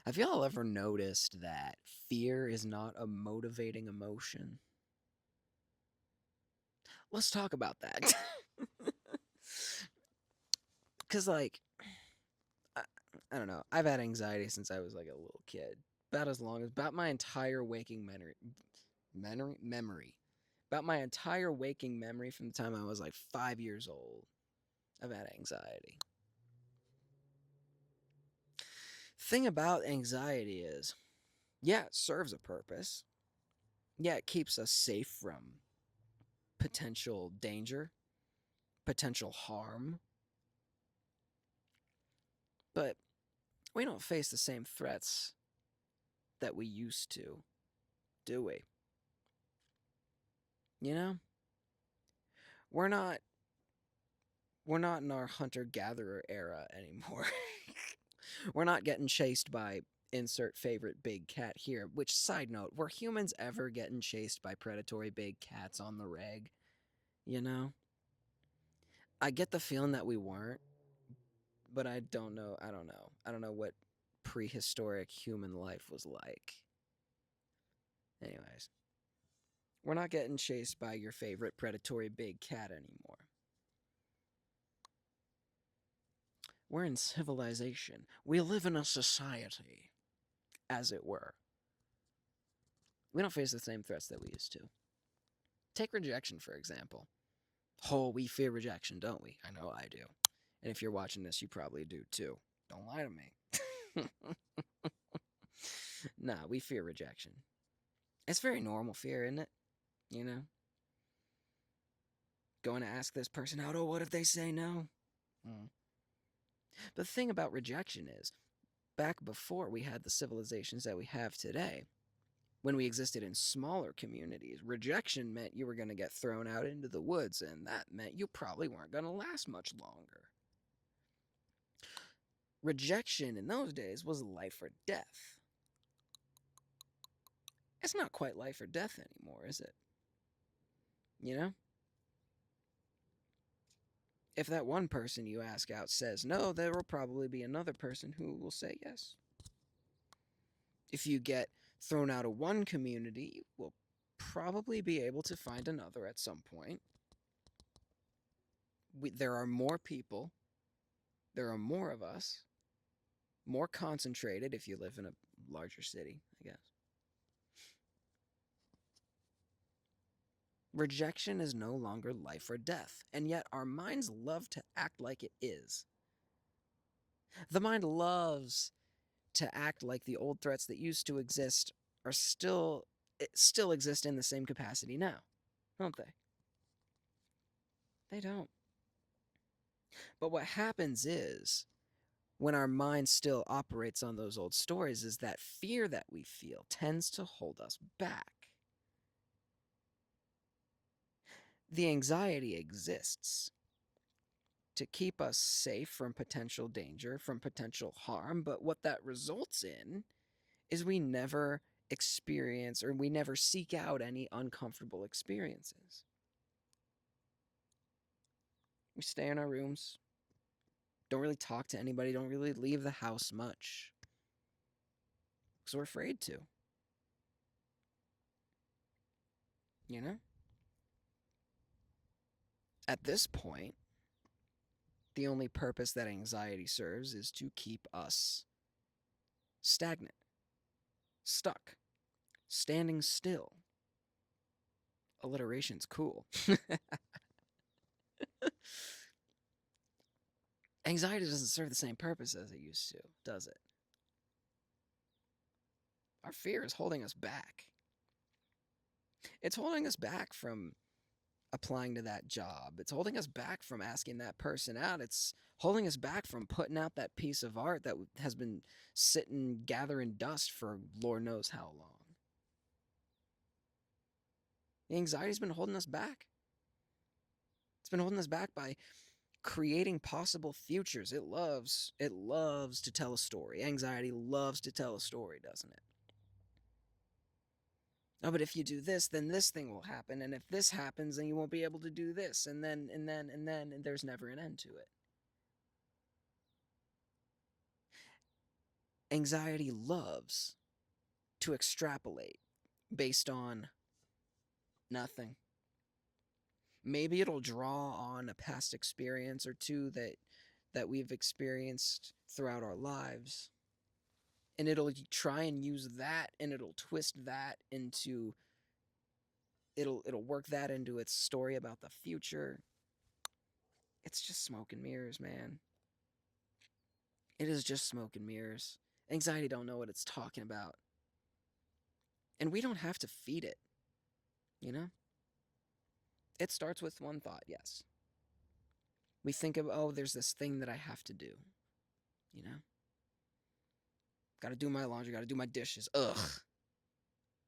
Have y'all ever noticed that fear is not a motivating emotion? Let's talk about that. Cause I, I don't know. I've had anxiety since I was like a little kid. About as long as about my entire waking memory. About my entire waking memory from the time I was like 5 years old. I've had anxiety. Thing about anxiety is, yeah, it serves a purpose. Yeah, it keeps us safe from potential danger, potential harm, but we don't face the same threats that we used to, do we? You know? We're not we're not in our hunter gatherer era anymore. We're not getting chased by insert favorite big cat here, which side note, were humans ever getting chased by predatory big cats on the reg, you know? I get the feeling that we weren't, but I don't know. I don't know. I don't know what prehistoric human life was like. Anyways, we're not getting chased by your favorite predatory big cat anymore. We're in civilization. We live in a society, as it were. We don't face the same threats that we used to. Take rejection, for example. Oh, we fear rejection, don't we? I know I do. And if you're watching this, you probably do too. Don't lie to me. Nah, we fear rejection. It's very normal fear, isn't it? You know? Going to ask this person out, oh, what if they say no? Mm. But the thing about rejection is, back before we had the civilizations that we have today, when we existed in smaller communities, rejection meant you were going to get thrown out into the woods, and that meant you probably weren't going to last much longer. Rejection in those days was life or death. It's not quite life or death anymore, is it? You know? If that one person you ask out says no, there will probably be another person who will say yes. If you get thrown out of one community, you will probably be able to find another at some point. There are more people, there are more of us, more concentrated if you live in a larger city, I guess. Rejection is no longer life or death, and yet our minds love to act like it is. The mind loves to act like the old threats that used to exist are still exist in the same capacity now, don't they? They don't. But what happens is when our mind still operates on those old stories is that fear that we feel tends to hold us back. The anxiety exists to keep us safe from potential danger, from potential harm, but what that results in is we never experience or we never seek out any uncomfortable experiences. We stay in our rooms, don't really talk to anybody, don't really leave the house much because we're afraid to, you know? At this point, the only purpose that anxiety serves is to keep us stagnant, stuck, standing still. Alliteration's cool. Anxiety doesn't serve the same purpose as it used to, does it? Our fear is holding us back. It's holding us back from applying to that job. It's holding us back from asking that person out. It's holding us back from putting out that piece of art that has been sitting gathering dust for Lord knows how long. The anxiety's been holding us back. It's been holding us back by creating possible futures. It loves to tell a story. Anxiety loves to tell a story, doesn't it? Oh, but if you do this, then this thing will happen, and if this happens, then you won't be able to do this, and there's never an end to it. Anxiety loves to extrapolate based on nothing. Maybe it'll draw on a past experience or two that we've experienced throughout our lives, and it'll try and use that, and it'll twist that into, it'll work that into its story about the future. It's just smoke and mirrors, man. It is just smoke and mirrors. Anxiety don't know what it's talking about. And we don't have to feed it, you know? It starts with one thought, yes. We think of, oh, there's this thing that I have to do, you know? Gotta do my laundry, gotta do my dishes. Ugh.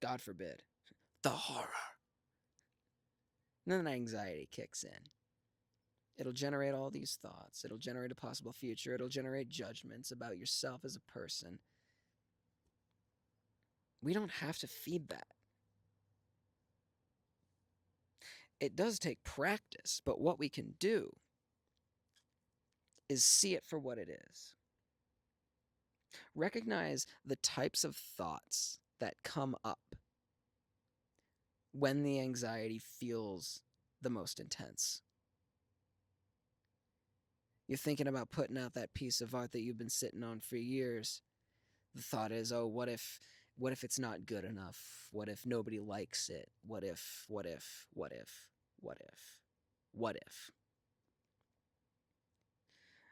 God forbid. The horror. And then anxiety kicks in. It'll generate all these thoughts. It'll generate a possible future. It'll generate judgments about yourself as a person. We don't have to feed that. It does take practice, but what we can do is see it for what it is. Recognize the types of thoughts that come up when the anxiety feels the most intense. You're thinking about putting out that piece of art that you've been sitting on for years. The thought is, oh, what if it's not good enough? What if nobody likes it? What if, what if, what if, what if, what if?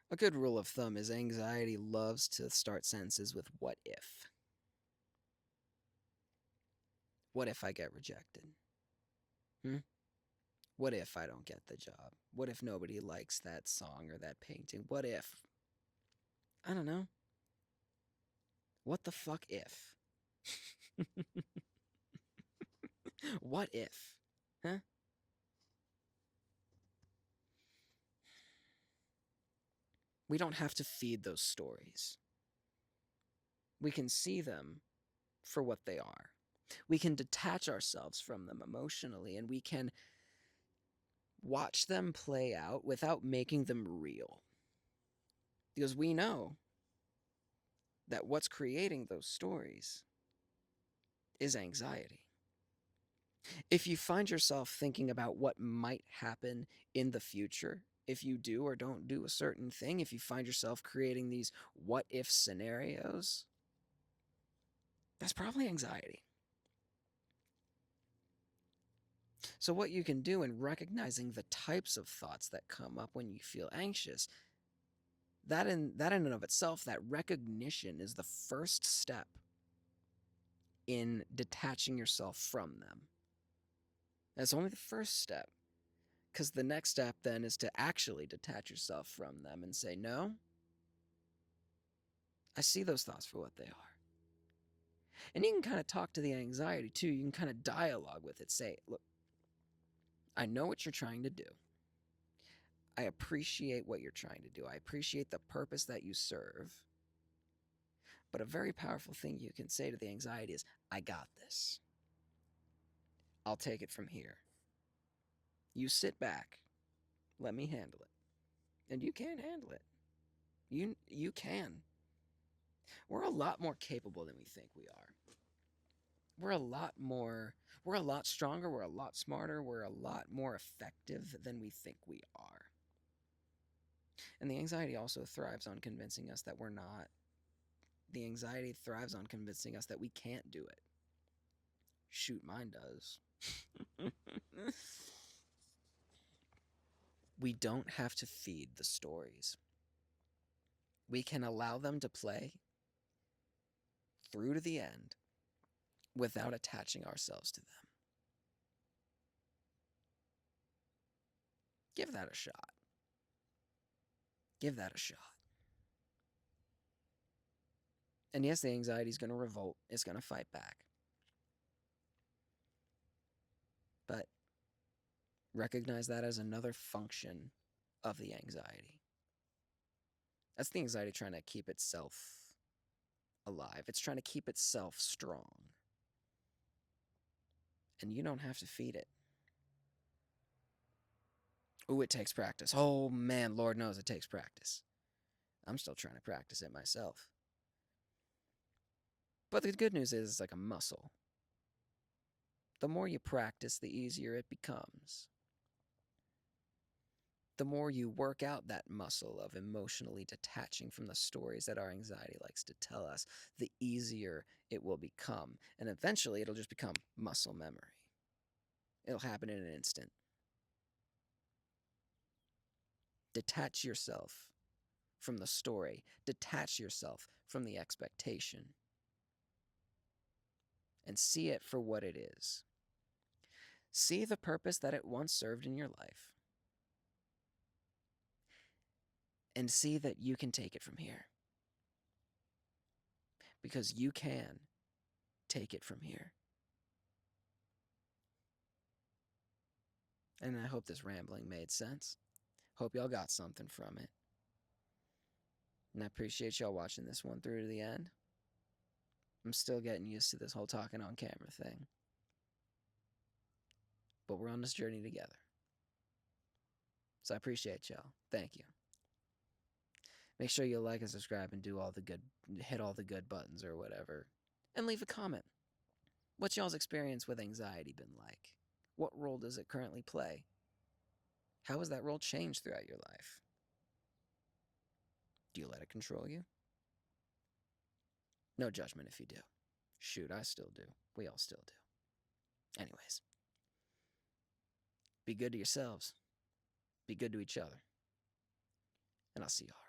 A good rule of thumb is anxiety loves to start sentences with what if. What if I get rejected? What if I don't get the job? What if nobody likes that song or that painting? What if? I don't know. What the fuck if? What if? Huh? We don't have to feed those stories. We can see them for what they are. We can detach ourselves from them emotionally, and we can watch them play out without making them real. Because we know that what's creating those stories is anxiety. If you find yourself thinking about what might happen in the future, if you do or don't do a certain thing, if you find yourself creating these what if scenarios, that's probably anxiety. So, what you can do in recognizing the types of thoughts that come up when you feel anxious, that in and of itself, that recognition is the first step in detaching yourself from them. That's only the first step, because the next step then is to actually detach yourself from them and say, no, I see those thoughts for what they are. And you can kind of talk to the anxiety too. You can kind of dialogue with it. Say, look, I know what you're trying to do. I appreciate what you're trying to do. I appreciate the purpose that you serve. But a very powerful thing you can say to the anxiety is, I got this. I'll take it from here. You sit back. Let me handle it. And you can handle it. You can. We're a lot more capable than we think we are. We're a lot stronger, we're a lot smarter, we're a lot more effective than we think we are. And the anxiety also thrives on convincing us that we're not. The anxiety thrives on convincing us that we can't do it. Shoot, mine does. We don't have to feed the stories. We can allow them to play through to the end without attaching ourselves to them. Give that a shot. Give that a shot. And yes, the anxiety is going to revolt. It's going to fight back. But recognize that as another function of the anxiety. That's the anxiety trying to keep itself alive. It's trying to keep itself strong. And you don't have to feed it. Ooh, it takes practice. Oh man, Lord knows it takes practice. I'm still trying to practice it myself. But the good news is it's like a muscle. The more you practice, the easier it becomes. The more you work out that muscle of emotionally detaching from the stories that our anxiety likes to tell us, the easier it will become. And eventually, it'll just become muscle memory. It'll happen in an instant. Detach yourself from the story, detach yourself from the expectation, and see it for what it is. See the purpose that it once served in your life, and see that you can take it from here. Because you can take it from here. And I hope this rambling made sense. Hope y'all got something from it. And I appreciate y'all watching this one through to the end. I'm still getting used to this whole talking on camera thing. But we're on this journey together. So I appreciate y'all. Thank you. Make sure you like and subscribe and hit all the good buttons or whatever. And leave a comment. What's y'all's experience with anxiety been like? What role does it currently play? How has that role changed throughout your life? Do you let it control you? No judgment if you do. Shoot, I still do. We all still do. Anyways, be good to yourselves. Be good to each other. And I'll see y'all.